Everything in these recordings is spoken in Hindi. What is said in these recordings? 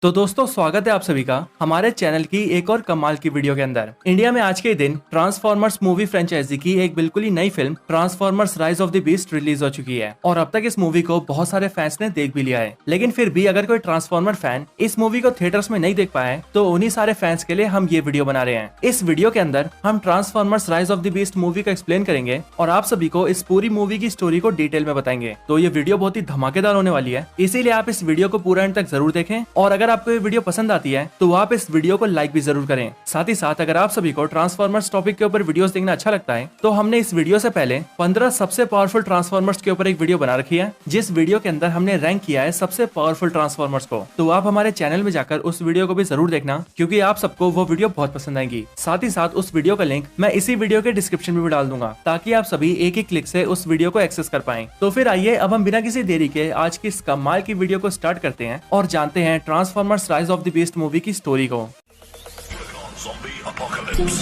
तो दोस्तों स्वागत है आप सभी का हमारे चैनल की एक और कमाल की वीडियो के अंदर। इंडिया में आज के दिन ट्रांसफॉर्मर्स मूवी फ्रेंचाइजी की एक बिल्कुल ही नई film transformers rise of the beast release हो चुकी है और अब तक इस मूवी को बहुत सारे फैंस ने देख भी लिया है। लेकिन फिर भी अगर कोई ट्रांसफॉर्मर फैन इस मूवी को थिएटर्स में नहीं देख पाए तो उन्हीं सारे फैंस के लिए हम ये वीडियो बना रहे हैं। इस वीडियो के अंदर हम transformers rise of the beast movie का एक्सप्लेन करेंगे और आप सभी को इस पूरी मूवी की स्टोरी को डिटेल में बताएंगे। तो ये वीडियो बहुत ही धमाकेदार होने वाली है, इसीलिए आप इस वीडियो को पूरा एंड तक जरूर देखें। और अगर आपको ये वीडियो पसंद आती है तो आप इस वीडियो को लाइक भी जरूर करें। साथ ही साथ अगर आप सभी को ट्रांसफॉर्मर्स टॉपिक के ऊपर वीडियोस देखना अच्छा लगता है तो हमने इस वीडियो से पहले 15 सबसे पावरफुल ट्रांसफॉर्मर्स के ऊपर एक वीडियो बना रखी है, जिस वीडियो के अंदर हमने रैंक किया है सबसे पावरफुल ट्रांसफॉर्मर्स को। तो आप हमारे चैनल में जाकर उस वीडियो को भी जरूर देखना, क्योंकि आप सबको वो वीडियो बहुत पसंद आएगी। साथ ही साथ उस वीडियो का लिंक मैं इसी वीडियो के डिस्क्रिप्शन में भी डाल दूंगा, ताकि आप सभी एक ही क्लिक से उस वीडियो को एक्सेस कर पाएं। तो फिर आइए अब हम बिना किसी देरी के आज की इस कमाल की वीडियो को स्टार्ट करते हैं और जानते हैं transformers rise of the beast movie की स्टोरी को। Zombie apocalypse.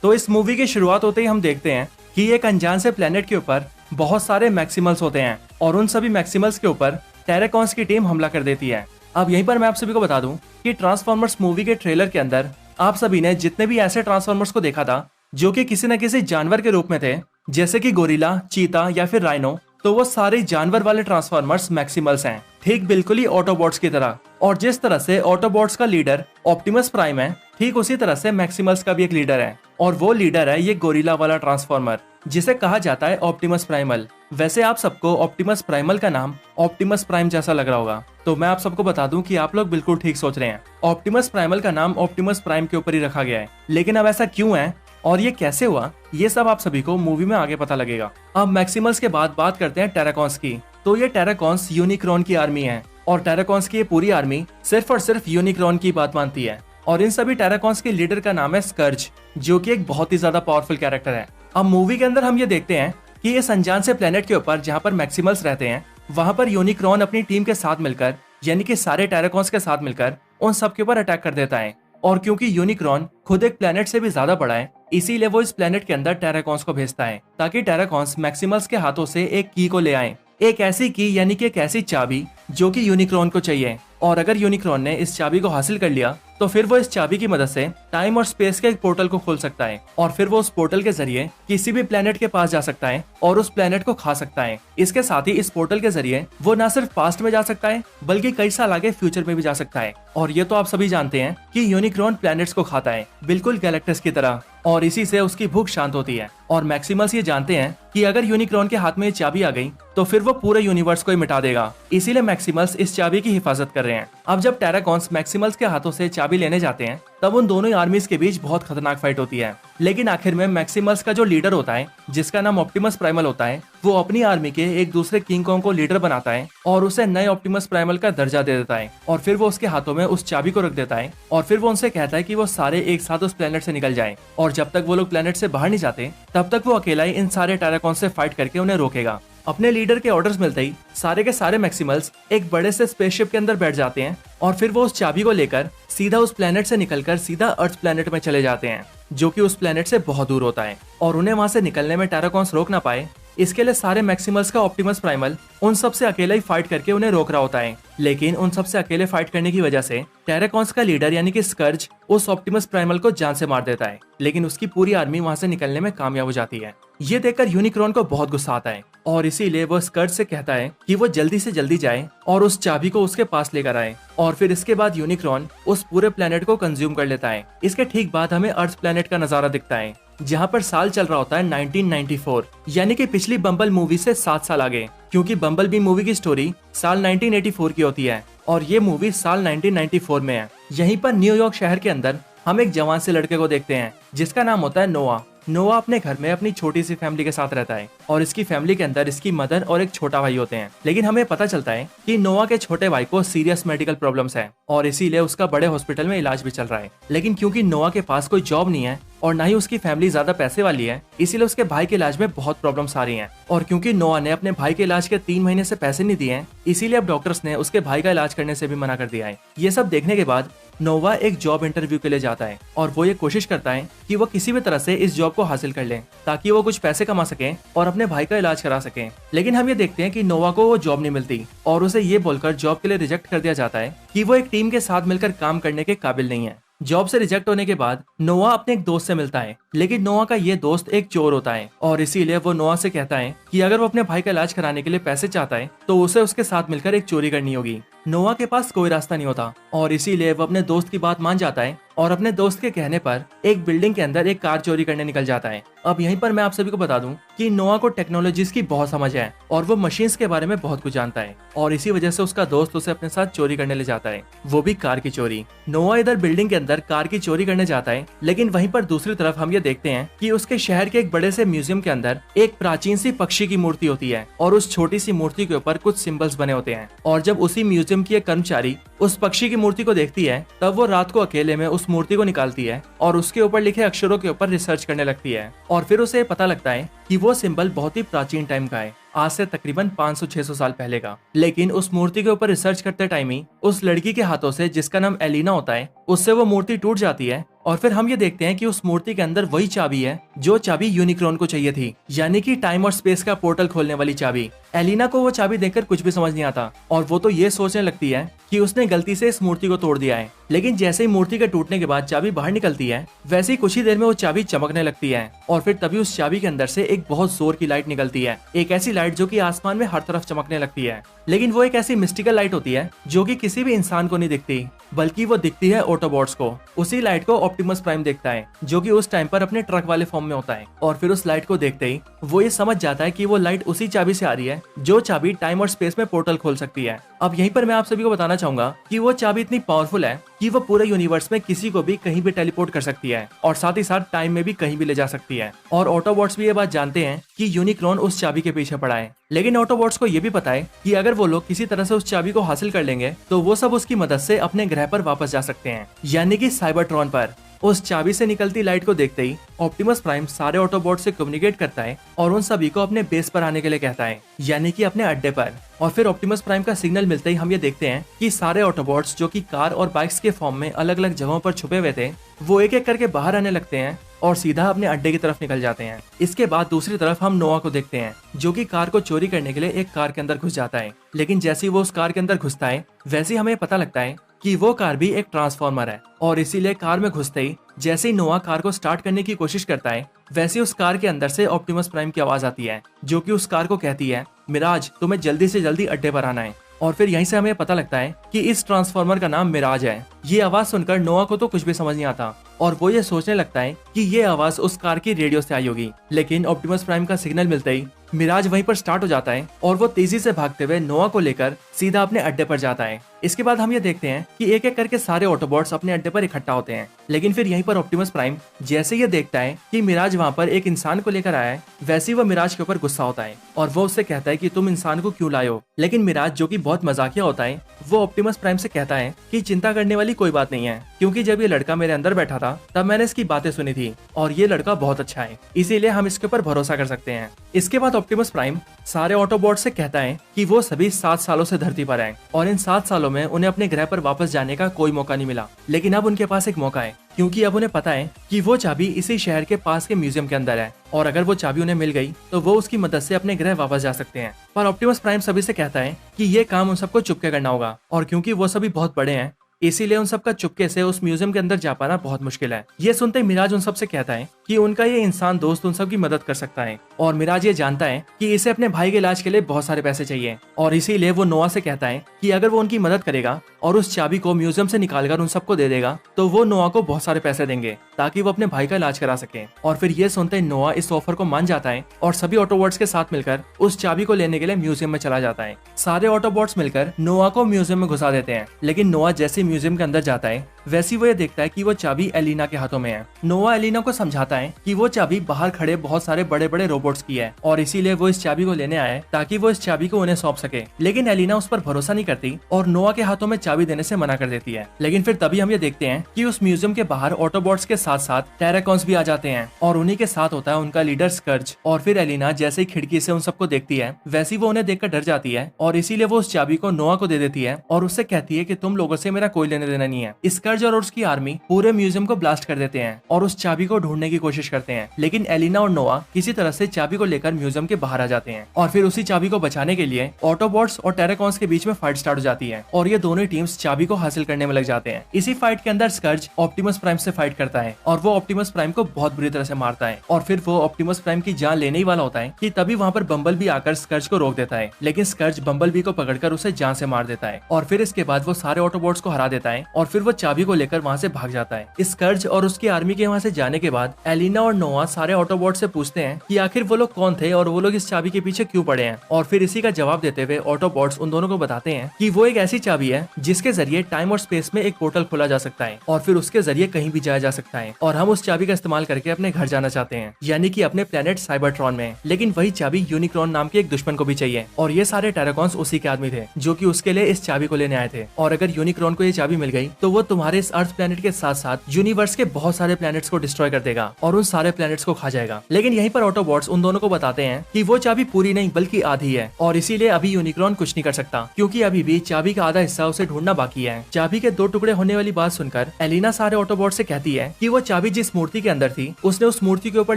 तो इस मूवी की शुरुआत होते ही हम देखते हैं कि एक अनजान से प्लेनेट के ऊपर बहुत सारे मैक्सिमल्स होते हैं और उन सभी मैक्सिमल्स के ऊपर टेराकॉन्स की टीम हमला कर देती है। अब यहीं पर मैं आप सभी को बता दूं कि ट्रांसफॉर्मर्स मूवी के ट्रेलर के अंदर आप सभी ने जितने भी ऐसे ट्रांसफॉर्मर्स को देखा था जो कि किसी न किसी जानवर के रूप में थे, जैसे कि गोरिल्ला, चीता या फिर राइनो, तो वो सारे जानवर वाले ट्रांसफॉर्मर्स मैक्सिमल्स हैं, ठीक बिल्कुल ही ऑटोबॉट्स की तरह। और जिस तरह से ऑटोबॉट्स का लीडर ऑप्टिमस प्राइम है, ठीक उसी तरह से मैक्सिमल्स का भी एक लीडर है, और वो लीडर है ये गोरिल्ला वाला ट्रांसफॉर्मर, जिसे कहा जाता है ऑप्टिमस प्राइमल। वैसे आप सबको ऑप्टिमस प्राइमल का नाम ऑप्टिमस प्राइम जैसा लग रहा होगा, तो मैं आप सबको बता दूं कि आप लोग बिल्कुल ठीक सोच रहे हैं। ऑप्टिमस प्राइमल का नाम ऑप्टिमस प्राइम के ऊपर ही रखा गया है, लेकिन अब ऐसा क्यों है और ये कैसे हुआ, ये सब आप सभी को मूवी में आगे पता लगेगा। अब मैक्सिमल्स के बाद बात करते हैं टेराकॉन्स की। तो ये टेराकॉन्स यूनिक्रॉन की आर्मी है और टेराकॉन्स की ये पूरी आर्मी सिर्फ और सिर्फ यूनिक्रॉन की बात मानती है। और इन सभी टेराकॉन्स के लीडर का नाम है स्कर्ज, जो कि एक बहुत ही ज्यादा पावरफुल कैरेक्टर है। अब मूवी के अंदर हम ये देखते हैं कि इस अनजान से प्लेनेट के ऊपर जहाँ पर मैक्सिमल्स रहते हैं, वहां पर यूनिक्रॉन अपनी टीम के साथ मिलकर, यानी कि सारे टेराकॉन्स के साथ मिलकर उन सब के ऊपर अटैक कर देता है। और क्योंकि यूनिक्रॉन खुद एक प्लेनेट से भी ज्यादा बड़ा है, इसीलिए वो इस प्लेनेट के अंदर टेराकॉन्स को भेजता है, ताकि टेराकॉन्स मैक्सिमल्स के हाथों से एक की को ले आए, एक ऐसी की यानी कि एक ऐसी चाबी जो कि यूनिक्रॉन को चाहिए। और अगर यूनिक्रॉन ने इस चाबी को हासिल कर लिया तो फिर वो इस चाबी की मदद से टाइम और स्पेस के एक पोर्टल को खोल सकता है, और फिर वो उस पोर्टल के जरिए किसी भी प्लेनेट के पास जा सकता है और उस प्लेनेट को खा सकता है। इसके साथ ही इस पोर्टल के जरिए वो न सिर्फ पास्ट में जा सकता है बल्कि कई साल आगे फ्यूचर में भी जा सकता है। और ये तो आप सभी जानते हैं कि यूनिक्रॉन प्लैनेट्स को खाता है, बिल्कुल गैलेक्टस की तरह, और इसी से उसकी भूख शांत होती है। और मैक्सिमल्स ये जानते हैं कि अगर यूनिक्रॉन के हाथ में ये चाबी आ गई तो फिर वो पूरे यूनिवर्स को ही मिटा देगा, इसीलिए मैक्सिमल्स इस चाबी की हिफाजत कर रहे हैं। अब जब टेराकॉन्स मैक्सिमल्स के हाथों से चाबी लेने जाते हैं तब उन दोनों आर्मीज के बीच बहुत खतरनाक फाइट होती है। लेकिन आखिर में मैक्सिमल्स का जो लीडर होता है, जिसका नाम ऑप्टिमस प्राइमल होता है, वो अपनी आर्मी के एक दूसरे किंग कॉन्ग को लीडर बनाता है और उसे नए ऑप्टिमस प्राइमल का दर्जा दे देता है। और फिर वो उसके हाथों में उस चाबी को रख देता है और फिर वो उनसे कहता है कि वो सारे एक साथ उस प्लेनेट से निकल जाएं। और जब तक वो लोग प्लेनेट से बाहर नहीं जाते तब तक वो अकेला ही इन सारे टेराकॉन्स से फाइट करके उन्हें रोकेगा। अपने लीडर के ऑर्डर्स मिलते ही सारे के सारे मैक्सिमल्स एक बड़े से स्पेसशिप के अंदर बैठ जाते हैं और फिर वो उस चाबी को लेकर सीधा उस प्लेनेट से निकलकर सीधा अर्थ प्लेनेट में चले जाते हैं, जो कि उस प्लेनेट से बहुत दूर होता है। और उन्हें वहां से निकलने में टेराकॉन्स रोक ना पाए, इसके लिए सारे मैक्सिमल्स का ऑप्टिमस प्राइमल उन सब से अकेला ही फाइट करके उन्हें रोक रहा होता है। लेकिन उन सब से अकेले फाइट करने की वजह से टेराकॉन्स का लीडर यानी कि स्कर्ज उस ऑप्टिमस प्राइमल को जान से मार देता है, लेकिन उसकी पूरी आर्मी वहां से निकलने में कामयाब हो जाती है। ये देखकर यूनिक्रॉन को बहुत गुस्सा आता है और इसीलिए वो स्कर्ज से कहता है कि वो जल्दी से जल्दी जाए और उस चाबी को उसके पास लेकर आए। और फिर इसके बाद यूनिक्रॉन उस पूरे प्लेनेट को कंज्यूम कर लेता है। इसके ठीक बाद हमें अर्थ प्लेनेट का नजारा दिखता है, जहाँ पर साल चल रहा होता है 1994, यानी कि पिछली बम्बल मूवी से 7 साल आगे, क्योंकि बम्बल बी मूवी की स्टोरी साल 1984 की होती है और ये मूवी साल 1994 में है। यहीं पर न्यूयॉर्क शहर के अंदर हम एक जवान से लड़के को देखते हैं जिसका नाम होता है नोआ। नोआ अपने घर में अपनी छोटी सी फैमिली के साथ रहता है और इसकी फैमिली के अंदर इसकी मदर और एक छोटा भाई होते हैं। लेकिन हमें पता चलता है कि नोआ के छोटे भाई को सीरियस मेडिकल प्रॉब्लम्स है और इसीलिए उसका बड़े हॉस्पिटल में इलाज भी चल रहा है। लेकिन क्योंकि नोआ के पास कोई जॉब नहीं है और ना ही उसकी फैमिली ज्यादा पैसे वाली है, इसीलिए उसके भाई के इलाज में बहुत प्रॉब्लम्स आ रही हैं। और क्योंकि नोआ ने अपने भाई के इलाज के 3 महीने से पैसे नहीं दिए हैं, इसीलिए अब डॉक्टर्स ने उसके भाई का इलाज करने से भी मना कर दिया है। ये सब देखने के बाद नोवा एक जॉब इंटरव्यू के लिए जाता है और वो ये कोशिश करता है कि वो किसी भी तरह से इस जॉब को हासिल कर ले ताकि वो कुछ पैसे कमा सके और अपने भाई का इलाज करा सके। लेकिन हम ये देखते हैं कि नोवा को वो जॉब नहीं मिलती और उसे ये बोलकर जॉब के लिए रिजेक्ट कर दिया जाता है कि वो एक टीम के साथ मिलकर काम करने के काबिल नहीं है। जॉब से रिजेक्ट होने के बाद नोवा अपने एक दोस्त से मिलता है, लेकिन नोवा का ये दोस्त एक चोर होता है और इसीलिए वो नोवा से कहता है कि अगर वो अपने भाई का इलाज कराने के लिए पैसे चाहता है तो उसे उसके साथ मिलकर एक चोरी करनी होगी। नोवा के पास कोई रास्ता नहीं होता और इसीलिए वो अपने दोस्त की बात मान जाता है और अपने दोस्त के कहने पर एक बिल्डिंग के अंदर एक कार चोरी करने निकल जाता है। अब यहीं पर मैं आप सभी को बता दूं कि नोवा को टेक्नोलॉजीज की बहुत समझ है और वो मशीन्स के बारे में बहुत कुछ जानता है और इसी वजह से उसका दोस्त उसे अपने साथ चोरी करने ले जाता है, वो भी कार की चोरी। नोवा इधर बिल्डिंग के अंदर कार की चोरी करने जाता है, लेकिन वहीं पर दूसरी तरफ हम ये देखते हैं कि उसके शहर के एक बड़े से म्यूजियम के अंदर एक प्राचीन सी पक्षी की मूर्ति होती है और उस छोटी सी मूर्ति के ऊपर कुछ सिंबल्स बने होते हैं। और जब उसी म्यूजियम की एक कर्मचारी उस पक्षी की मूर्ति को देखती है तब वो रात को अकेले में उस मूर्ति को निकालती है और उसके ऊपर लिखे अक्षरों के ऊपर रिसर्च करने लगती है और फिर उसे पता लगता है कि वो सिंबल बहुत ही प्राचीन टाइम का है, आज से तकरीबन 500-600 साल पहले का। लेकिन उस मूर्ति के ऊपर रिसर्च करते टाइम ही उस लड़की के हाथों से, जिसका नाम एलिना होता है, उससे वो मूर्ति टूट जाती है और फिर हम ये देखते हैं कि उस मूर्ति के अंदर वही चाबी है जो चाबी यूनिक्रॉन को चाहिए थी, यानी कि टाइम और स्पेस का पोर्टल खोलने वाली चाबी। एलिना को वो चाबी देखकर कुछ भी समझ नहीं आता और वो तो ये सोचने लगती है कि उसने गलती से इस मूर्ति को तोड़ दिया है। लेकिन जैसे ही मूर्ति के टूटने के बाद चाबी बाहर निकलती है, वैसे ही कुछ ही देर में वो चाबी चमकने लगती है और फिर तभी उस चाबी के अंदर से एक बहुत जोर की लाइट निकलती है, एक ऐसी लाइट जो कि आसमान में हर तरफ चमकने लगती है। लेकिन वो एक ऐसी मिस्टिकल लाइट होती है जो कि किसी भी इंसान को नहीं दिखती, बल्कि वो दिखती है ऑटोबॉट्स को। उसी लाइट को ऑप्टिमस प्राइम देखता है जो कि उस टाइम पर अपने ट्रक वाले फॉर्म में होता है और फिर उस लाइट को देखते ही वो ये समझ जाता है कि वो लाइट उसी चाबी से आ रही है जो चाबी टाइम और स्पेस में पोर्टल खोल सकती है। अब यहीं पर मैं आप सभी को बताना चाहूंगा कि वो चाबी इतनी पावरफुल है कि वो पूरे यूनिवर्स में किसी को भी कहीं भी टेलीपोर्ट कर सकती है और साथ ही साथ टाइम में भी कहीं भी ले जा सकती है। और ऑटोबॉट्स भी ये बात जानते हैं कि यूनिक्रॉन उस चाबी के पीछे पड़ा है, लेकिन ऑटोबॉट्स को ये भी पता है कि अगर वो लोग किसी तरह से उस चाबी को हासिल कर लेंगे तो वो सब उसकी मदद से अपने ग्रह पर वापस जा सकते हैं, यानी कि साइबरट्रॉन पर। उस चाबी से निकलती लाइट को देखते ही ऑप्टिमस प्राइम सारे ऑटोबॉट से कम्युनिकेट करता है और उन सभी को अपने बेस पर आने के लिए कहता है, यानी कि अपने अड्डे पर। और फिर ऑप्टिमस प्राइम का सिग्नल मिलते ही हम ये देखते हैं कि सारे ऑटोबॉट्स जो कि कार और बाइक्स के फॉर्म में अलग अलग जगहों पर छुपे हुए थे, वो एक एक करके बाहर आने लगते हैं और सीधा अपने अड्डे की तरफ निकल जाते हैं। इसके बाद दूसरी तरफ हम नोआ को देखते हैं जो कि कार को चोरी करने के लिए एक कार के अंदर घुस जाता है। लेकिन जैसे ही वो उस कार के अंदर घुसता है वैसे ही हमें पता लगता है कि वो कार भी एक ट्रांसफॉर्मर है और इसीलिए कार में घुसते ही जैसे ही नोआ कार को स्टार्ट करने की कोशिश करता है वैसे उस कार के अंदर से ऑप्टिमस प्राइम की आवाज आती है जो कि उस कार को कहती है, मिराज तुम्हें जल्दी से जल्दी अड्डे पर आना है। और फिर यहीं से हमें पता लगता है कि इस ट्रांसफॉर्मर का नाम मिराज है। ये आवाज सुनकर नोआ को तो कुछ भी समझ नहीं आता और वो ये सोचने लगता है कि ये आवाज उस कार की रेडियो से आई होगी। लेकिन ऑप्टिमस प्राइम का सिग्नल मिलते ही मिराज वहीं पर स्टार्ट हो जाता है और वो तेजी से भागते हुए नोआ को लेकर सीधा अपने अड्डे पर जाता है। इसके बाद हम ये देखते हैं कि एक एक करके सारे ऑटोबॉट्स अपने अड्डे पर इकट्ठा होते हैं। लेकिन फिर यहीं पर ऑप्टिमस प्राइम जैसे ये देखता है कि मिराज वहाँ पर एक इंसान को लेकर आया है, वैसे ही वो मिराज के ऊपर गुस्सा होता है और वो उससे कहता है कि तुम इंसान को क्यों लाए हो। लेकिन मिराज जो कि बहुत मजाकिया होता है वो ऑप्टिमस प्राइम से कहता है कि चिंता करने वाली कोई बात नहीं है, क्योंकि जब ये लड़का मेरे अंदर बैठा था तब मैंने इसकी बातें सुनी थी और ये लड़का बहुत अच्छा है, इसीलिए हम इसके ऊपर भरोसा कर सकते हैं। इसके बाद ऑप्टिमस प्राइम सारे ऑटोबॉट से कहता है कि वो सभी 7 सालों से धरती पर हैं और इन 7 सालों में उन्हें अपने ग्रह पर वापस जाने का कोई मौका नहीं मिला। लेकिन अब उनके पास एक मौका है, क्योंकि अब उन्हें पता है कि वो चाबी इसी शहर के पास के म्यूजियम के अंदर है और अगर वो चाबी उन्हें मिल गई तो वो उसकी मदद से अपने ग्रह वापस जा सकते हैं। पर ऑप्टिमस प्राइम सभी से कहता है कि ये काम उन सबको चुपके करना होगा और क्योंकि वो सभी बहुत बड़े हैं इसीलिए उन सबका चुपके से उस म्यूजियम के अंदर जा पाना बहुत मुश्किल है। ये सुनते ही मिराज उन सब से कहता है कि उनका ये इंसान दोस्त उन सब की मदद कर सकता है और मिराज ये जानता है कि इसे अपने भाई के इलाज के लिए बहुत सारे पैसे चाहिए और इसीलिए वो नोआ से कहता है कि अगर वो उनकी मदद करेगा और उस चाबी को म्यूजियम से निकालकर उन सबको दे देगा तो वो नोआ को बहुत सारे पैसे देंगे ताकि वो अपने भाई का इलाज करा सके। और फिर ये सुनते ही नोआ इस ऑफर को मान जाता है और सभी ऑटोबॉट्स के साथ मिलकर उस चाबी को लेने के लिए म्यूजियम में चला जाता है। सारे ऑटोबॉट्स मिलकर नोआ को म्यूजियम में घुसा देते हैं, लेकिन नोआ जैसे म्यूजियम के अंदर जाता है वैसी वो ये देखता है कि वो चाबी एलिना के हाथों में है। नोआ एलिना को समझाता है कि वो चाबी बाहर खड़े बहुत सारे बड़े बड़े रोबोट्स की है और इसीलिए वो इस चाबी को लेने आए ताकि वो इस चाबी को उन्हें सौंप सके। लेकिन एलिना उस पर भरोसा नहीं करती और नोआ के हाथों में चाबी देने से मना कर देती है। लेकिन फिर तभी हम ये देखते हैं कि उस म्यूजियम के बाहर ऑटोबॉट्स के साथ साथ टेराकॉन्स भी आ जाते हैं और उन्हीं के साथ होता है उनका लीडर स्कर्ज। और फिर एलिना जैसे ही खिड़की से उन सबको देखती है वैसी वो उन्हें देखकर डर जाती है और इसीलिए वो उस चाबी को नोआ को दे देती है और उससे कहती है कि तुम लोगों से मेरा कोई लेने देना नहीं है। स्कर्ज स्कर्ज और उसकी आर्मी पूरे म्यूजियम को ब्लास्ट कर देते हैं और उस चाबी को ढूंढने की कोशिश करते हैं, लेकिन एलिना और नोआ किसी तरह से चाबी को लेकर म्यूजियम के बाहर आ जाते हैं और फिर उसी चाबी को बचाने के लिए ऑटोबॉट्स और टेराकॉन्स के बीच में फाइट स्टार्ट हो जाती है और ये दोनों टीम्स चाबी को हासिल करने में लग जाते हैं। इसी फाइट के अंदर स्कर्ज ऑप्टिमस प्राइम से फाइट करता है और वो ऑप्टिमस प्राइम को बहुत बुरी तरह से मारता है और फिर वो ऑप्टिमस प्राइम की जान लेने ही वाला होता है कि तभी वहाँ पर बम्बल भी आकर स्कर्ज को रोक देता है, लेकिन स्कर्ज बम्बल बी को पकड़कर उसे जान से मार देता है और फिर इसके बाद वो सारे ऑटोबॉट्स को हरा देता है और फिर वो चाबी को लेकर वहाँ से भाग जाता है। स्कर्ज और उसकी आर्मी के वहाँ से जाने के बाद एलिना और नोआ सारे ऑटोबॉट से पूछते हैं कि आखिर वो लोग कौन थे और वो लोग इस चाबी के पीछे क्यों पड़े हैं, और फिर इसी का जवाब देते हुए ऑटोबॉट्स उन दोनों को बताते हैं कि वो एक ऐसी चाबी है जिसके जरिए टाइम और स्पेस में एक पोर्टल खोला जा सकता है और फिर उसके जरिए कहीं भी जाया जा सकता है और हम उस चाबी का इस्तेमाल करके अपने घर जाना चाहते हैं, यानी कि अपने प्लेनेट साइबरट्रॉन में। लेकिन वही चाबी यूनिक्रॉन नाम के एक दुश्मन को भी चाहिए और ये सारे टेराकॉन्स उसी के आदमी थे जो कि उसके लिए इस चाबी को लेने आए थे। और अगर यूनिक्रॉन को ये चाबी मिल गई तो वो तुम्हारे इस अर्थ प्लेनेट के साथ साथ यूनिवर्स के बहुत सारे प्लैनेट्स को डिस्ट्रॉय कर देगा और उन सारे प्लैनेट्स को खा जाएगा। लेकिन यहीं पर ऑटोबॉट्स उन दोनों को बताते हैं कि वो चाबी पूरी नहीं बल्कि आधी है और इसीलिए अभी यूनिक्रॉन कुछ नहीं कर सकता क्योंकि अभी भी चाबी का आधा हिस्सा उसे ढूंढना बाकी है। चाबी के 2 टुकड़े होने वाली बात सुनकर एलिना सारे ऑटोबॉट से कहती है कि वो चाबी जिस मूर्ति के अंदर थी उसने उस मूर्ति के ऊपर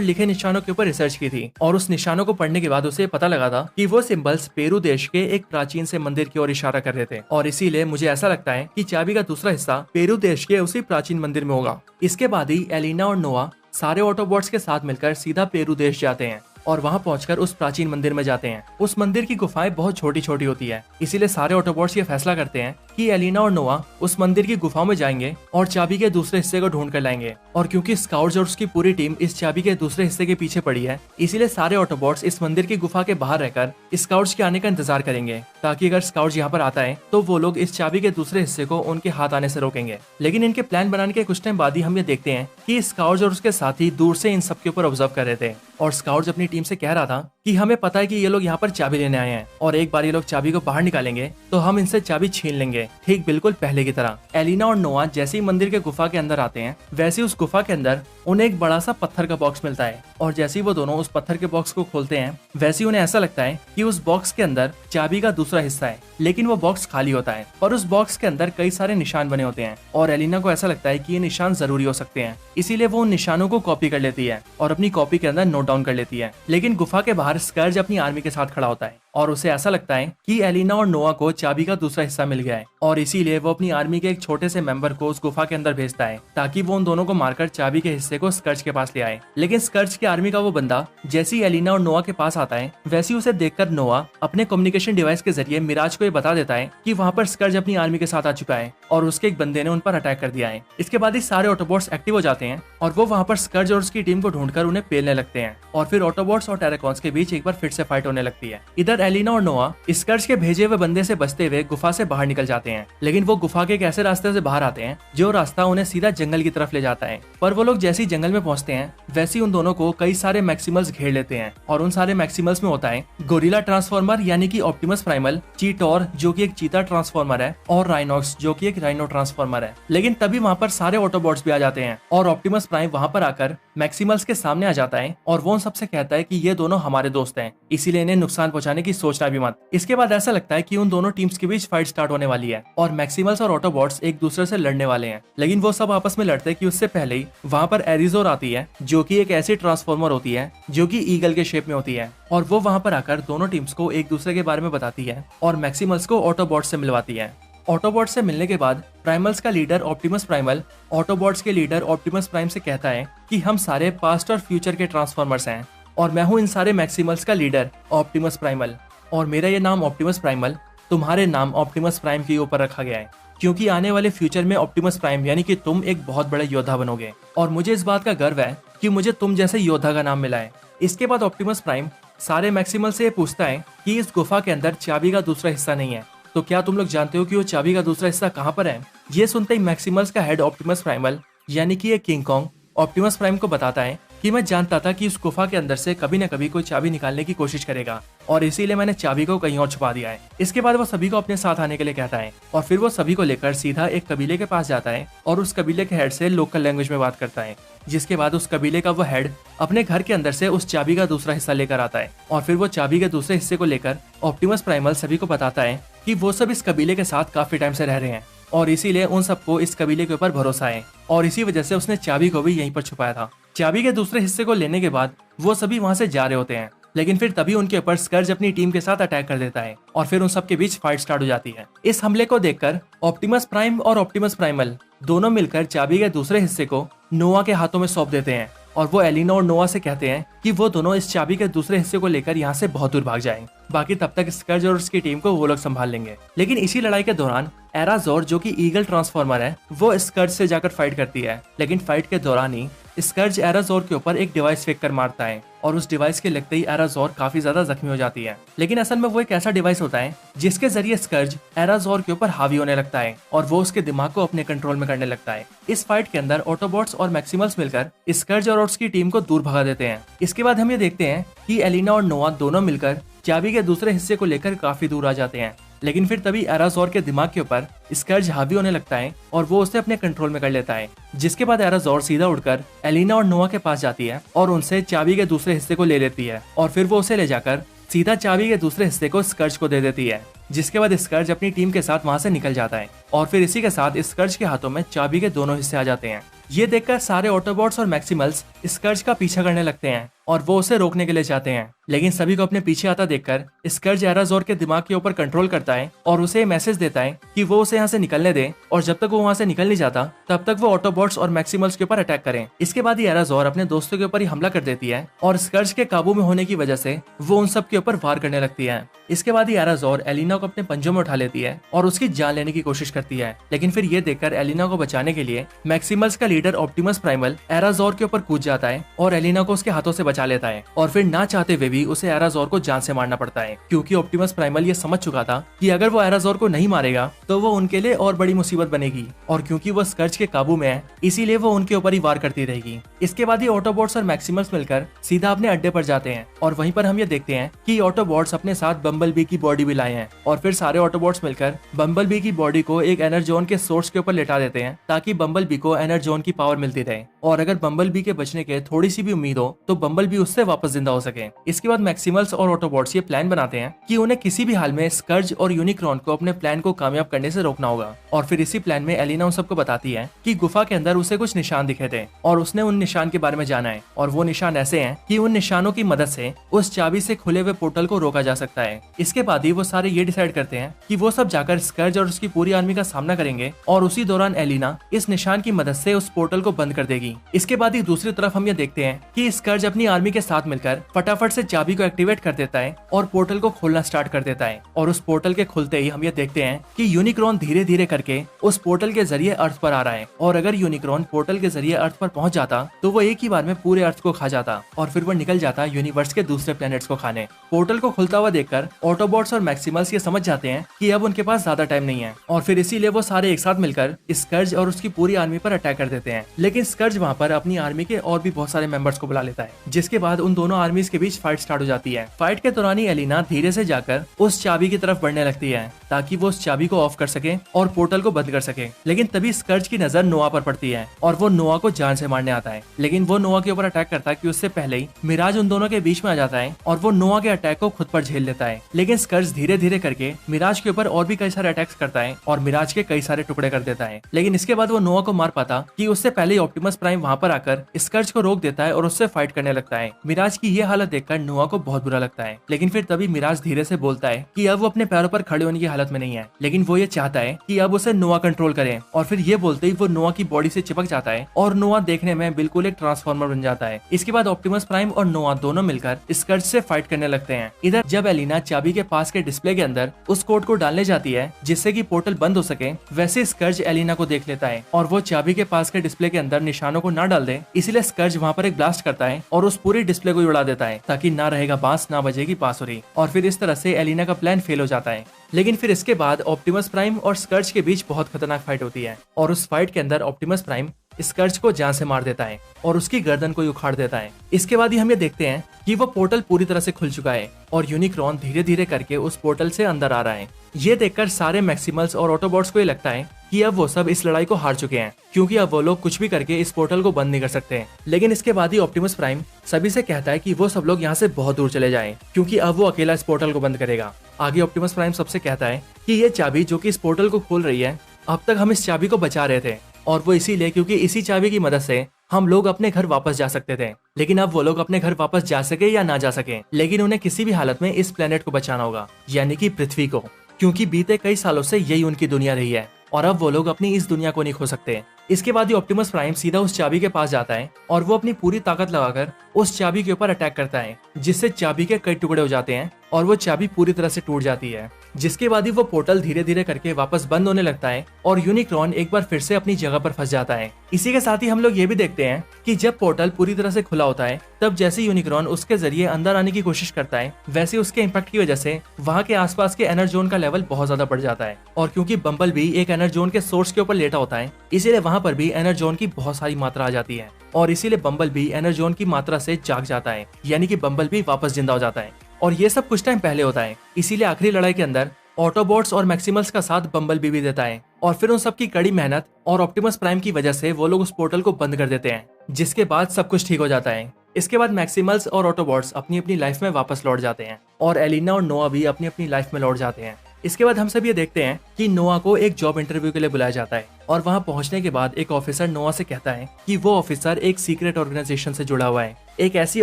लिखे निशानों के ऊपर रिसर्च की थी और उस निशानों को पढ़ने के बाद उसे पता लगा था कि वो सिंबल्स पेरू देश के एक प्राचीन से मंदिर की ओर इशारा कर रहे थे और इसीलिए मुझे ऐसा लगता है कि चाबी का दूसरा हिस्सा पेरू देश के उसी प्राचीन मंदिर में होगा। इसके बाद ही एलिना और नोआ सारे ऑटोबॉट्स के साथ मिलकर सीधा पेरू देश जाते हैं और वहां पहुंचकर उस प्राचीन मंदिर में जाते हैं। उस मंदिर की गुफाएं बहुत छोटी छोटी होती है, इसीलिए सारे ऑटोबॉट्स ये फैसला करते हैं कि एलिना और नोआ उस मंदिर की गुफाओं में जाएंगे और चाबी के दूसरे हिस्से को ढूंढ कर लाएंगे। और क्योंकि स्काउट्स और उसकी पूरी टीम इस चाबी के दूसरे हिस्से के पीछे पड़ी है, इसीलिए सारे ऑटोबॉट्स इस मंदिर की गुफा के बाहर रहकर स्काउट्स के आने का इंतजार करेंगे ताकि अगर स्काउट्स यहाँ पर आता है तो वो लोग इस चाबी के दूसरे हिस्से को उनके हाथ आने से रोकेंगे। लेकिन इनके प्लान बनाने के कुछ टाइम बाद ही हम ये देखते हैं कि स्काउट्स और उसके साथी दूर से इन सब के ऊपर ऑब्जर्व कर रहे थे और स्काउट्स अपनी टीम से कह रहा था कि हमें पता है कि ये लोग यहाँ पर चाबी लेने आए हैं और एक बार ये लोग चाबी को बाहर निकालेंगे तो हम इनसे चाबी छीन लेंगे, ठीक बिल्कुल पहले की तरह। एलिना और नोआ जैसे ही मंदिर के गुफा के अंदर आते हैं वैसे उस गुफा के अंदर उन्हें एक बड़ा सा पत्थर का बॉक्स मिलता है और जैसे ही वो दोनों उस पत्थर के बॉक्स को खोलते हैं वैसे ही उन्हें ऐसा लगता है कि उस बॉक्स के अंदर चाबी का दूसरा हिस्सा है, लेकिन वो बॉक्स खाली होता है और उस बॉक्स के अंदर कई सारे निशान बने होते हैं और एलिना को ऐसा लगता है कि ये निशान जरूरी हो सकते हैं, इसीलिए वो उन निशानों को कॉपी कर लेती है और अपनी कॉपी के अंदर नोट डाउन कर लेती है। लेकिन गुफा के बाहर स्कर्ज अपनी आर्मी के साथ खड़ा होता है और उसे ऐसा लगता है कि एलिना और नोआ को चाबी का दूसरा हिस्सा मिल गया है और इसीलिए वो अपनी आर्मी के एक छोटे से मेंबर को उस गुफा के अंदर भेजता है ताकि वो उन दोनों को मारकर चाबी के हिस्से को स्कर्ज के पास ले आए। लेकिन स्कर्ज की आर्मी का वो बंदा जैसे ही एलिना और नोआ के पास आता है वैसे ही उसे देखकर नोआ अपने कम्युनिकेशन डिवाइस के जरिए मिराज को ये बता देता है कि वहाँ पर स्कर्ज अपनी आर्मी के साथ आ चुका है और उसके एक बंदे ने उन पर अटैक कर दिया है। इसके बाद ही सारे ऑटोबॉट्स एक्टिव हो जाते हैं और वो वहाँ पर स्कर्ज और उसकी टीम को ढूंढकर उन्हें पेलने लगते हैं और फिर ऑटोबॉट्स और टेराकॉन्स के बीच एक बार फिर से फाइट होने लगती है। इधर एलिना और नोआ स्कर्ज के भेजे हुए बंदे से बचते हुए गुफा से बाहर निकल जाते हैं, लेकिन वो गुफा के एक ऐसे रास्ते से बाहर आते हैं जो रास्ता उन्हें सीधा जंगल की तरफ ले जाता है। पर वो लोग जैसे ही जंगल में पहुंचते हैं वैसे ही उन दोनों को कई सारे मैक्सिमल्स घेर लेते हैं और उन सारे मैक्सिमल्स में होता है गोरिल्ला ट्रांसफॉर्मर यानी कि ऑप्टिमस प्राइमल, चीटोर जो कि एक चीता ट्रांसफॉर्मर है और राइनॉक्स जो कि एक राइनो ट्रांसफॉर्मर है। लेकिन तभी वहाँ पर सारे ऑटोबॉट्स भी आ जाते हैं और ऑप्टिमस प्राइम वहाँ पर आकर मैक्सिमल्स के सामने आ जाता है और वो उन सबसे कहता है कि ये दोनों हमारे दोस्त हैं, इसीलिए इन्हें नुकसान पहुंचाने की सोचना भी मत। इसके बाद ऐसा लगता है कि उन दोनों टीम्स के बीच फाइट स्टार्ट होने वाली है और मैक्सिमल्स और ऑटोबॉट्स एक दूसरे से लड़ने वाले हैं। लेकिन वो सब आपस में लड़ते कि उससे पहले ही वहाँ पर एरिजोर आती है जो कि एक ऐसी ट्रांसफॉर्मर होती है जो कि ईगल के शेप में होती है और वो वहाँ पर आकर दोनों टीम्स को एक दूसरे के बारे में बताती है और मैक्सिमल्स को ऑटोबॉट्स से मिलवाती है। ऑटोबॉट्स से मिलने के बाद प्राइमल्स का लीडर ऑप्टिमस प्राइमल ऑटोबॉट्स के लीडर ऑप्टिमस प्राइम से कहता है कि हम सारे पास्ट और फ्यूचर के ट्रांसफॉर्मर्स हैं और मैं हूँ इन सारे मैक्सिमल्स का लीडर ऑप्टिमस प्राइमल और मेरा ये नाम ऑप्टिमस प्राइमल तुम्हारे नाम ऑप्टिमस प्राइम के ऊपर रखा गया है क्योंकि आने वाले फ्यूचर में ऑप्टिमस प्राइम यानी कि तुम एक बहुत बड़े योद्धा बनोगे और मुझे इस बात का गर्व है कि मुझे तुम जैसे योद्धा का नाम मिला है। इसके बाद ऑप्टिमस प्राइम सारे मैक्सिमल से पूछता है कि इस गुफा के अंदर चाबी का दूसरा हिस्सा नहीं है, तो क्या तुम लोग जानते हो कि वो चाबी का दूसरा हिस्सा कहाँ पर है? ये सुनते ही मैक्सिमल्स का हेड ऑप्टिमस प्राइमल यानी कि ये किंग कॉन्ग ऑप्टिमस प्राइम को बताता है कि मैं जानता था कि उस गुफा के अंदर से कभी न कभी कोई चाबी निकालने की कोशिश करेगा और इसीलिए मैंने चाबी को कहीं और छुपा दिया है। इसके बाद वो सभी को अपने साथ आने के लिए कहता है और फिर वो सभी को लेकर सीधा एक कबीले के पास जाता है और उस कबीले के हेड से लोकल लैंग्वेज में बात करता है, जिसके बाद उस कबीले का वो हेड अपने घर के अंदर से उस चाबी का दूसरा हिस्सा लेकर आता है और फिर वो चाबी के दूसरे हिस्से को लेकर ऑप्टिमस प्राइमल सभी को बताता है कि वो सब इस कबीले के साथ काफी टाइम से रह रहे हैं और इसीलिए उन सबको इस कबीले के ऊपर भरोसा है और इसी वजह से उसने चाबी को भी यहीं पर छुपाया था। चाबी के दूसरे हिस्से को लेने के बाद वो सभी वहां से जा रहे होते हैं, लेकिन फिर तभी उनके ऊपर स्कर्ज अपनी टीम के साथ अटैक कर देता है और फिर उन सबके बीच फाइट स्टार्ट हो जाती है। इस हमले को देखकर ऑप्टिमस प्राइम और ऑप्टिमस प्राइमल दोनों मिलकर चाबी के दूसरे हिस्से को नोआ के हाथों में सौंप देते हैं और वो एलिना और नोआ से कहते हैं कि वो दोनों इस चाबी के दूसरे हिस्से को लेकर यहाँ से बहुत दूर भाग जाएं। बाकी तब तक स्कर्ज और उसकी टीम को वो लोग संभाल लेंगे। लेकिन इसी लड़ाई के दौरान एराजोर जो कि ईगल ट्रांसफॉर्मर है वो स्कर्ज से जाकर फाइट करती है, लेकिन फाइट के दौरान ही स्कर्ज एराजोर के ऊपर एक डिवाइस फेंक कर मारता है और उस डिवाइस के लगते ही एराजोर काफी ज्यादा जख्मी हो जाती है। लेकिन असल में वो एक ऐसा डिवाइस होता है जिसके जरिए स्कर्ज एराजोर के ऊपर हावी होने लगता है और वो उसके दिमाग को अपने कंट्रोल में करने लगता है। इस फाइट के अंदर ऑटोबॉट्स और मैक्सिमल्स मिलकर स्कर्ज और उसकी टीम को दूर भगा देते हैं। इसके बाद हम ये देखते हैं कि एलिना और नोआ दोनों मिलकर चाबी के दूसरे हिस्से को लेकर काफी दूर आ जाते हैं, लेकिन फिर तभी एराजोर के दिमाग के ऊपर स्कर्ज हावी होने लगता है और वो उसे अपने कंट्रोल में कर लेता है। जिसके बाद एराजोर सीधा उड़कर एलिना और नोआ के पास जाती है और उनसे चाबी के दूसरे हिस्से को ले लेती है और फिर वो उसे ले जाकर सीधा चाबी के दूसरे हिस्से को स्कर्ज को दे देती है। जिसके बाद स्कर्ज अपनी टीम के साथ वहां से निकल जाता है और फिर इसी के साथ स्कर्ज के हाथों में चाबी के दोनों हिस्से आ जाते हैं। ये देखकर सारे ऑटोबॉट्स और मैक्सिमल्स स्कर्ज का पीछा करने लगते हैं और वो उसे रोकने के लिए चाहते हैं, लेकिन सभी को अपने पीछे आता देखकर स्कर्ज एराजोर के दिमाग के ऊपर कंट्रोल करता है और उसे मैसेज देता है कि वो उसे यहाँ से निकलने दे और जब तक वो वहाँ से निकल नहीं जाता तब तक वो ऑटोबॉट्स और मैक्सिमल्स के ऊपर अटैक करें। इसके बाद ही एराजोर अपने दोस्तों के ऊपर ही हमला कर देती है और स्कर्ज के काबू में होने की वजह से वो उन सब के ऊपर वार करने लगती है। इसके बाद ही एराजोर एलिना को अपने पंजों में उठा लेती है और उसकी जान लेने की कोशिश करती है, लेकिन फिर ये देखकर एलिना को बचाने के लिए मैक्सिमल्स का लीडर ऑप्टिमस प्राइमल एराजोर के ऊपर कूद जाता है और एलिना को उसके हाथों से बचा लेता है और फिर ना चाहते हुए भी उसे एराजोर को जान से मारना पड़ता है, क्योंकि ऑप्टिमस प्राइमल ये समझ चुका था कि अगर वो एराजोर को नहीं मारेगा तो वो उनके लिए और बड़ी मुसीबत बनेगी और क्योंकि वो स्कर्ज के काबू में है इसीलिए वो उनके ऊपर ही वार करती रहेगी। इसके बाद ही ऑटोबॉट्स और मैक्सिमल्स मिलकर सीधा अपने अड्डे पर जाते हैं और वहीं पर हम ये देखते हैं कि ऑटोबॉट्स अपने साथ बम्बल बी की बॉडी भी लाए हैं और फिर सारे ऑटोबॉट्स मिलकर बम्बल बी की बॉडी को एक एनर्जोन के सोर्स के ऊपर लेटा देते हैं ताकि बम्बल बी को एनर्जोन की पावर मिलती रहे और अगर बम्बल बी के बचने के थोड़ी सी भी उम्मीद हो तो बम्बल बी उससे वापस जिंदा हो सके। इसके बाद मैक्सिमल्स और ऑटोबॉट्स ये प्लान बनाते हैं कि उन्हें किसी भी हाल में स्कर्ज और यूनिक्रॉन को अपने प्लान को कामयाब करने से रोकना होगा और फिर इसी प्लान में एलिना उन सबको बताती है कि गुफा के अंदर उसे कुछ निशान दिखे थे और उसने उन निशान के बारे में जाना है और वो निशान ऐसे हैं कि उन निशानों की मदद से उस चाबी से खुले हुए पोर्टल को रोका जा सकता है। इसके बाद ही वो सारे ये डिसाइड करते हैं कि वो सब जाकर स्कर्ज और उसकी पूरी आर्मी का सामना करेंगे और उसी दौरान एलिना इस निशान की मदद से उस पोर्टल को बंद कर देगी। इसके बाद ही दूसरी तरफ हम ये देखते हैं कि स्कर्ज अपनी आर्मी के साथ मिलकर फटाफट से चाबी को एक्टिवेट कर देता है और पोर्टल को खोलना स्टार्ट कर देता है और उस पोर्टल के खुलते ही हम ये देखते हैं कि यूनिक्रॉन धीरे धीरे करके उस पोर्टल के जरिए अर्थ पर आ रहा है और अगर यूनिक्रॉन पोर्टल के जरिए अर्थ पर पहुंच जाता तो वो एक ही बार में पूरे अर्थ को खा जाता और फिर वो निकल जाता यूनिवर्स के दूसरे प्लैनेट्स को खाने। पोर्टल को खुलता हुआ देखकर ऑटोबॉट्स और मैक्सिमल्स ये समझ जाते हैं कि अब उनके पास ज्यादा टाइम नहीं है और फिर इसीलिए वो सारे एक साथ मिलकर स्कर्ज और उसकी पूरी आर्मी पर अटैक कर देते हैं। लेकिन स्कर्ज वहाँ पर अपनी आर्मी के और भी बहुत सारे मेंबर्स को बुला लेता है, जिसके बाद उन दोनों आर्मीज के बीच फाइट स्टार्ट हो जाती है। फाइट के दौरान ही एलिना धीरे से जाकर उस चाबी की तरफ बढ़ने लगती है ताकि वो उस चाबी को ऑफ कर सके और पोर्टल को बंद कर सके। लेकिन तभी स्कर्ज की नजर नोआ पर पड़ती है और वो नोआ को जान से मारने आता है, लेकिन वो नोआ के ऊपर अटैक करता है कि उससे पहले ही मिराज उन दोनों के बीच में आ जाता है और वो नोआ के अटैक को खुद पर झेल लेता है। लेकिन स्कर्ज धीरे धीरे करके मिराज के ऊपर और भी कई सारे अटैक्स करता है और मिराज के कई सारे टुकड़े कर देता है। लेकिन इसके बाद वो नोआ को मार पाता कि उससे पहले ही ऑप्टिमस प्राइम वहाँ पर आकर स्कर्ज को रोक देता है और उससे फाइट करने लगता है। मिराज की ये हालत देखकर नोआ को बहुत बुरा लगता है, लेकिन फिर तभी मिराज धीरे से बोलता है कि अब वो अपने पैरों पर खड़े होने की हालत में नहीं है, लेकिन वो ये चाहता है कि अब उसे नोआ कंट्रोल करे और फिर ये बोलते ही वो नोआ की बॉडी से चिपक जाता है और नोआ देखने में बिल्कुल एक ट्रांसफॉर्मर बन जाता है। इसके बाद ऑप्टिमस प्राइम और नोआ दोनों मिलकर स्कर्ज से फाइट करने लगते हैं। इधर जब एलिना चाबी के पास के डिस्प्ले के अंदर उस कोड को डालने जाती है जिससे कि पोर्टल बंद हो सके, वैसे स्कर्ज एलिना को देख लेता है और वो चाबी के पास के डिस्प्ले के अंदर निशानों को ना डाल दे, इसीलिए स्कर्ज वहाँ पर एक ब्लास्ट करता है और उस पूरी डिस्प्ले को उड़ा देता है ताकि ना रहेगा बांस ना बजेगी बांसुरी और फिर इस तरह से एलिना का प्लान फेल हो जाता है। लेकिन फिर इसके बाद ऑप्टिमस प्राइम और स्कर्ज के बीच बहुत खतरनाक फाइट होती है और उस फाइट के अंदर ऑप्टिमस प्राइम स्कर्ज को जान से मार देता है और उसकी गर्दन को उखाड़ देता है। इसके बाद ही हम ये देखते हैं कि वो पोर्टल पूरी तरह से खुल चुका है और यूनिक्रॉन धीरे धीरे करके उस पोर्टल से अंदर आ रहा है। ये देखकर सारे मैक्सिमल्स और ऑटोबॉट्स को ये लगता है कि अब वो सब इस लड़ाई को हार चुके हैं, क्योंकि अब वो लोग कुछ भी करके इस पोर्टल को बंद नहीं कर सकते। लेकिन इसके बाद ही ऑप्टिमस प्राइम सभी से कहता है कि वो सब लोग यहाँ से बहुत दूर चले जाएं, क्योंकि अब वो अकेला इस पोर्टल को बंद करेगा। आगे ऑप्टिमस प्राइम सबसे कहता है कि ये चाबी जो कि इस पोर्टल को खोल रही है अब तक हम इस चाबी को बचा रहे थे, और वो इसीलिए क्योंकि इसी चाबी की मदद से हम लोग अपने घर वापस जा सकते थे। लेकिन अब वो लोग अपने घर वापस जा सके या ना जा सके, लेकिन उन्हें किसी भी हालत में इस प्लेनेट को बचाना होगा, यानी कि पृथ्वी को, क्योंकि बीते कई सालों से यही उनकी दुनिया रही है और अब वो लोग अपनी इस दुनिया को नहीं खो सकते। इसके बाद ही ऑप्टिमस प्राइम सीधा उस चाबी के पास जाता है और वो अपनी पूरी ताकत लगाकर उस चाबी के ऊपर अटैक करता है, जिससे चाबी के कई टुकड़े हो जाते हैं और वो चाबी पूरी तरह से टूट जाती है। जिसके बाद ही वो पोर्टल धीरे धीरे करके वापस बंद होने लगता है और यूनिक्रॉन एक बार फिर से अपनी जगह पर फंस जाता है। इसी के साथ ही हम लोग ये भी देखते हैं कि जब पोर्टल पूरी तरह से खुला होता है, तब जैसे यूनिक्रॉन उसके जरिए अंदर आने की कोशिश करता है, वैसे उसके इम्पैक्ट की वजह से वहाँ के आसपास के एनर्जोन का लेवल बहुत ज्यादा बढ़ जाता है। और क्योंकि बम्बल भी एक एनर्जोन के सोर्स के ऊपर लेटा होता है, इसीलिए वहाँ पर भी एनर्जोन की बहुत सारी मात्रा आ जाती है और इसीलिए बम्बल भी एनर्जोन की मात्रा से जाग जाता है, यानी कि बम्बल भी वापस जिंदा हो जाता है। और ये सब कुछ टाइम पहले होता है, इसीलिए आखिरी लड़ाई के अंदर ऑटोबॉट्स और मैक्सिमल्स का साथ बम्बल भी देता है और फिर उन सबकी कड़ी मेहनत और ऑप्टिमस प्राइम की वजह से वो लोग उस पोर्टल को बंद कर देते हैं, जिसके बाद सब कुछ ठीक हो जाता है। इसके बाद मैक्सिमल्स और ऑटोबॉट्स अपनी अपनी लाइफ में वापस लौट जाते हैं और एलिना और नोआ भी अपनी अपनी लाइफ में लौट जाते हैं। इसके बाद हम सब ये देखते हैं कि नोआ को एक जॉब इंटरव्यू के लिए बुलाया जाता है और वहां पहुंचने के बाद एक ऑफिसर नोआ से कहता है कि वो ऑफिसर एक सीक्रेट ऑर्गेनाइजेशन से जुड़ा हुआ है, एक ऐसी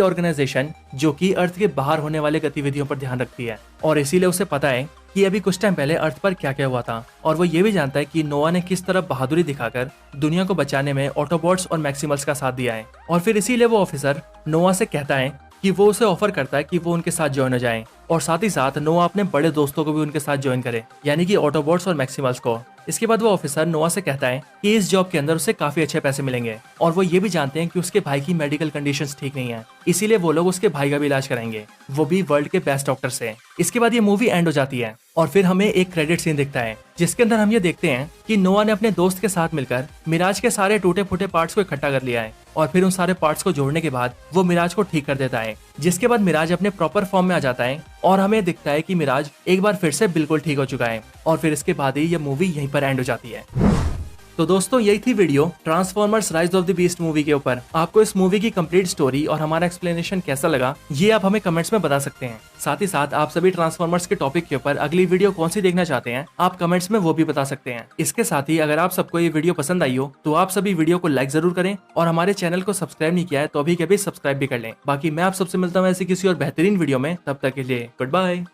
ऑर्गेनाइजेशन जो कि अर्थ के बाहर होने वाले गतिविधियों पर ध्यान रखती है और इसीलिए उसे पता है कि अभी कुछ टाइम पहले अर्थ पर क्या क्या हुआ था। और वो ये भी जानता है कि नोआ ने किस तरह बहादुरी दिखाकर दुनिया को बचाने में ऑटोबॉट्स और मैक्सिमल्स का साथ दिया है। और फिर इसीलिए वो ऑफिसर नोआ से कहता है कि वो उसे ऑफर करता है कि वो उनके साथ ज्वाइन हो जाए और साथ ही साथ नोआ अपने बड़े दोस्तों को भी उनके साथ ज्वाइन करे, यानी कि ऑटोबॉट्स और मैक्सिमल्स को। इसके बाद वो ऑफिसर नोआ से कहता है कि इस जॉब के अंदर उसे काफी अच्छे पैसे मिलेंगे और वो ये भी जानते हैं कि उसके भाई की मेडिकल कंडीशंस ठीक नहीं है, इसीलिए वो लोग उसके भाई का भी इलाज कराएंगे, वो भी वर्ल्ड के बेस्ट डॉक्टर से। इसके बाद ये मूवी एंड हो जाती है और फिर हमें एक क्रेडिट सीन दिखता है, जिसके अंदर हम ये देखते हैं कि नोआ ने अपने दोस्त के साथ मिलकर मिराज के सारे टूटे फूटे पार्ट्स को इकट्ठा कर लिया है और फिर उन सारे पार्ट्स को जोड़ने के बाद वो मिराज को ठीक कर देता है, जिसके बाद मिराज अपने प्रॉपर फॉर्म में आ जाता है और हमें दिखता है कि मिराज एक बार फिर से बिल्कुल ठीक हो चुका है। और फिर इसके बाद ही ये मूवी यहीं पर एंड हो जाती है। तो दोस्तों यही थी video transformers rise of the beast movie के ऊपर। आपको इस मूवी की कंप्लीट स्टोरी और हमारा एक्सप्लेनेशन कैसा लगा, ये आप हमें कमेंट्स में बता सकते हैं। साथ ही साथ आप सभी ट्रांसफॉर्मर्स के टॉपिक के ऊपर अगली वीडियो कौन सी देखना चाहते हैं, आप कमेंट्स में वो भी बता सकते हैं। इसके साथ ही अगर आप सबको ये वीडियो पसंद आई हो तो आप सभी वीडियो को लाइक जरूर करें और हमारे चैनल को सब्सक्राइब नहीं किया है तो अभी कभी सब्सक्राइब भी कर लें। बाकी मैं आप सबसे मिलता हूँ ऐसी किसी और बेहतरीन वीडियो में, तब तक के लिए गुड बाय।